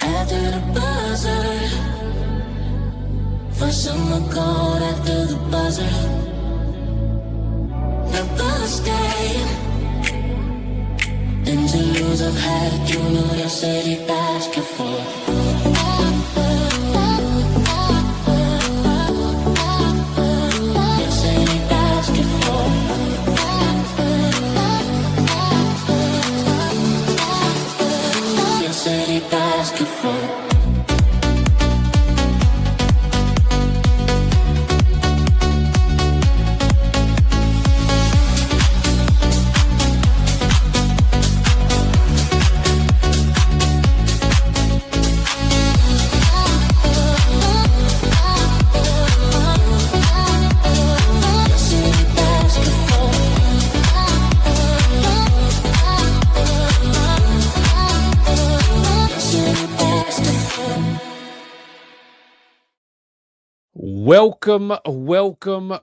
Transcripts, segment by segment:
After the buzzer, for someone called after the buzzer. The buzz game. Interviews I've had, you know your city basketball. Your city basketball. Your city basketball.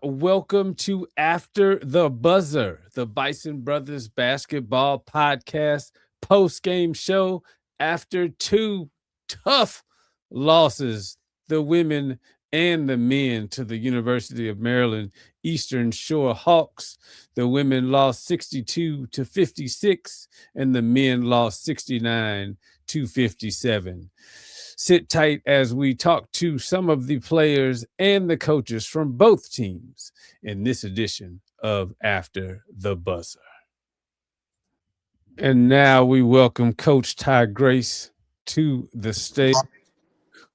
Welcome to After the Buzzer, the Bison Brothers basketball podcast post-game show after two tough losses, the women and the men, to the University of Maryland Eastern Shore Hawks. The women lost 62-56 and the men lost 69-57. Sit tight as we talk to some of the players and the coaches from both teams in this edition of After the Buzzer. And now we welcome Coach Ty Grace to the stage.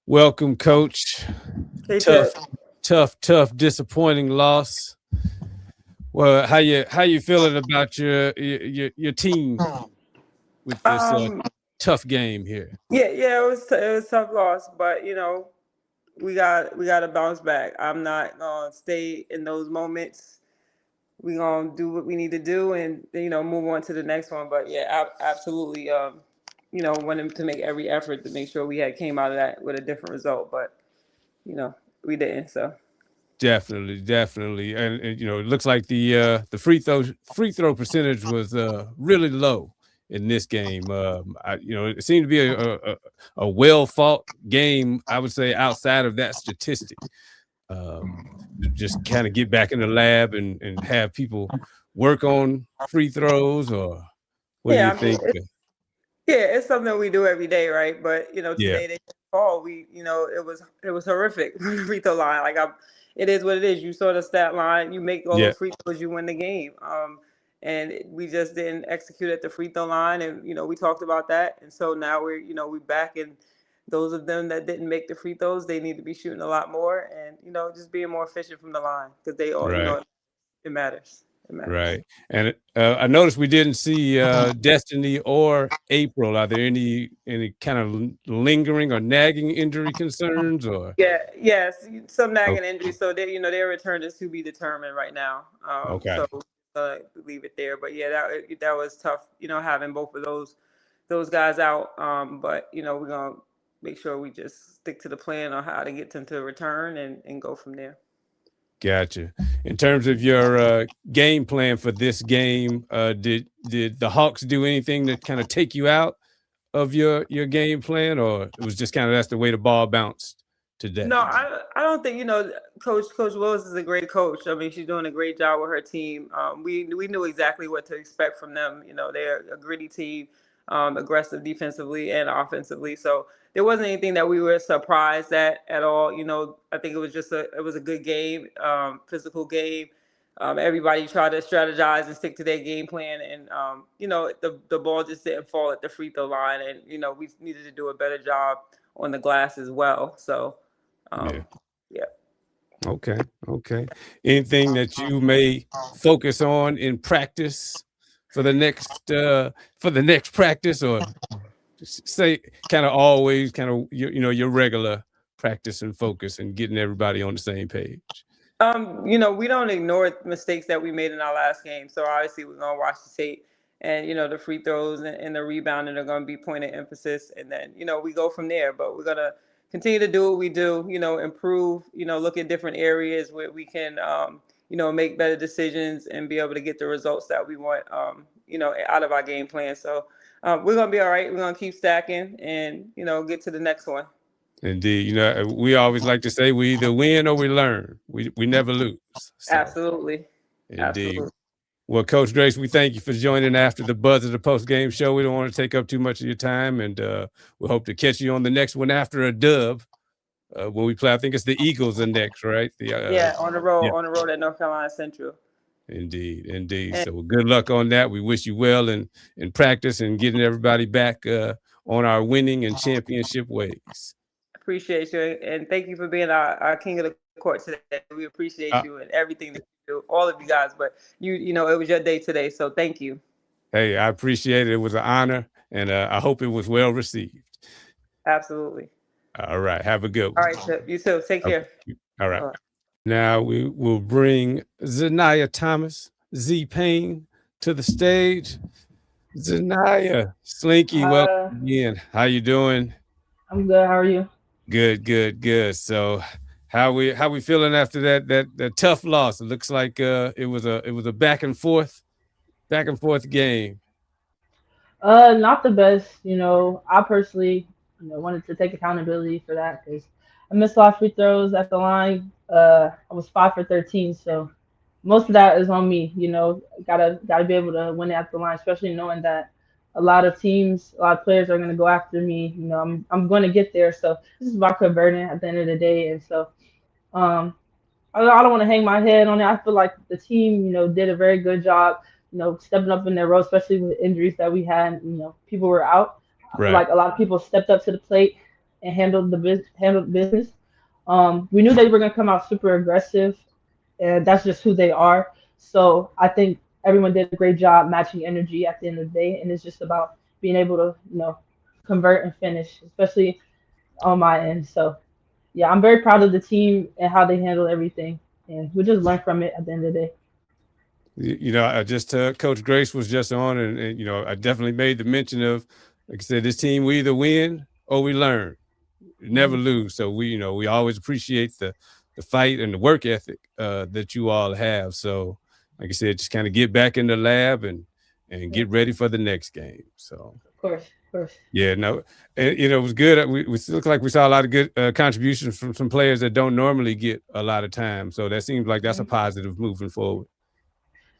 Welcome, Coach. Hey, Tough, disappointing loss. Well, how you feeling about your team with this tough game here? Yeah, it was a tough loss, but we got to bounce back. I'm not gonna stay in those moments. We gonna do what we need to do, and move on to the next one. But yeah, absolutely. Wanted to make every effort to make sure we had came out of that with a different result, but we didn't. So definitely, and it looks like the free throw percentage was really low in this game. It seemed to be a well fought game, I would say, outside of that statistic. Just kind of get back in the lab and have people work on free throws, or what do you think? It's something we do every day, right? But today they fall. It was horrific from the free throw line. It is what it is. You saw the stat line. You make all those free throws, you win the game. And we just didn't execute at the free throw line, and we talked about that. And so now we're back, and those of them that didn't make the free throws, they need to be shooting a lot more, and just being more efficient from the line, because they all it matters. Right. And I noticed we didn't see Destiny or April. Are there any kind of lingering or nagging injury concerns? Or yes, some nagging injuries. So their return is to be determined right now. Okay. So leave it there. But yeah, that was tough. Having both of those guys out. But we're gonna make sure we just stick to the plan on how to get them to return and go from there. Gotcha. In terms of your game plan for this game, did the Hawks do anything to kind of take you out of your game plan, or it was just kind of that's the way the ball bounced today? No, I don't think Coach Willis is a great coach. I mean, she's doing a great job with her team. We knew exactly what to expect from them. They're a gritty team, aggressive defensively and offensively. So there wasn't anything that we were surprised at all. I think it was a good game, physical game. Everybody tried to strategize and stick to their game plan, and the ball just didn't fall at the free throw line, and we needed to do a better job on the glass as well. So. Yeah. Okay. Anything that you may focus on in practice for the next practice, or say kind of always your regular practice and focus and getting everybody on the same page? We don't ignore mistakes that we made in our last game. So obviously we're gonna watch the tape, and the free throws and the rebounding are gonna be point of emphasis, and then we go from there. But we're gonna continue to do what we do, improve, look at different areas where we can make better decisions and be able to get the results that we want out of our game plan. So we're gonna be all right. We're gonna keep stacking and get to the next one. Indeed. We always like to say we either win or we learn. We never lose. So, Absolutely, indeed. absolutely. Well, Coach Grace, we thank you for joining after the buzz of the post-game show. We don't want to take up too much of your time, and we hope to catch you on the next one after a dub when we play. I think it's the Eagles are next, right? Yeah, on the road, Yeah. on the road at North Carolina Central. Indeed, indeed. And So good luck on that. We wish you well in practice and getting everybody back on our winning and championship ways. appreciate you, and thank you for being our king of the court today. We appreciate Uh, you and everything that you do, all of you guys. But it was your day today, so thank you. Hey, I appreciate it. It was an honor, and I hope it was well received. Absolutely. All right. Have a good All one. right, so you too. Take care. Okay. All right. Bye. Now we will bring Zennia Thomas, Z Payne, to the stage. Zennia, Slinky, welcome again. How you doing? I'm good. How are you? Good, good, good. So how we feeling after that tough loss? It looks like it was a back and forth game. Not the best. I personally, wanted to take accountability for that because I missed a lot of free throws at the line. I was 5 for 13, so most of that is on me. Gotta be able to win at the line, especially knowing that a lot of teams, a lot of players are gonna go after me. I'm going to get there. So this is about converting at the end of the day, and so um, I don't want to hang my head on it. I feel like the team, did a very good job, stepping up in their role, especially with the injuries that we had. People were out. I feel Right. like a lot of people stepped up to the plate and handled business. We knew they were going to come out super aggressive, and that's just who they are. So I think everyone did a great job matching energy at the end of the day, and it's just about being able to, convert and finish, especially on my end. So yeah, I'm very proud of the team and how they handle everything, and we just learn from it at the end of the day. I just Coach Grace was just on, and I definitely made the mention of, like I said, this team, we either win or we learn, never lose. So we always appreciate the fight and the work ethic that you all have. So like I said, just kind of get back in the lab and get ready for the next game. So Of course. yeah, no, and it was good. We look like we saw a lot of good contributions from some players that don't normally get a lot of time. So that seems like that's a positive moving forward.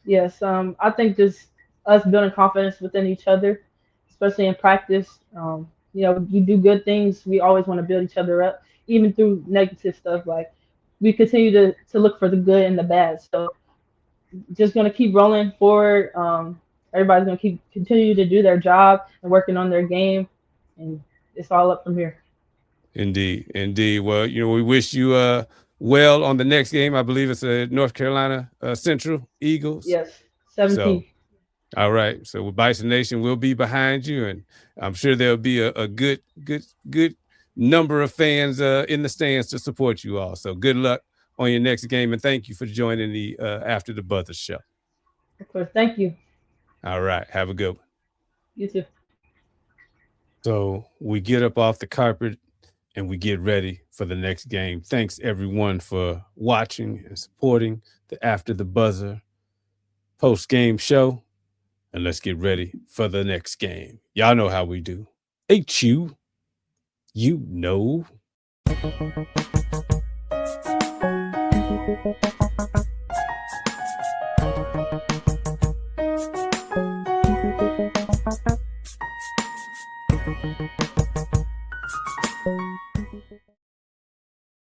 Yes, I think just us building confidence within each other, especially in practice. We do good things. We always want to build each other up, even through negative stuff. Like we continue to look for the good and the bad. So just gonna keep rolling forward. Everybody's gonna continue to do their job and working on their game, and it's all up from here. Indeed, indeed. Well, we wish you well on the next game. I believe it's North Carolina Central Eagles. Yes, So 17. all right. So with Bison Nation, we'll be behind you, and I'm sure there'll be a good number of fans in the stands to support you all. So good luck on your next game, and thank you for joining the After the Buzzer show. Of course. Thank you. All right. Have a good one. You too. So we get up off the carpet and we get ready for the next game. Thanks everyone for watching and supporting the After the Buzzer post-game show. And let's get ready for the next game. Y'all know how we do. HU, you know.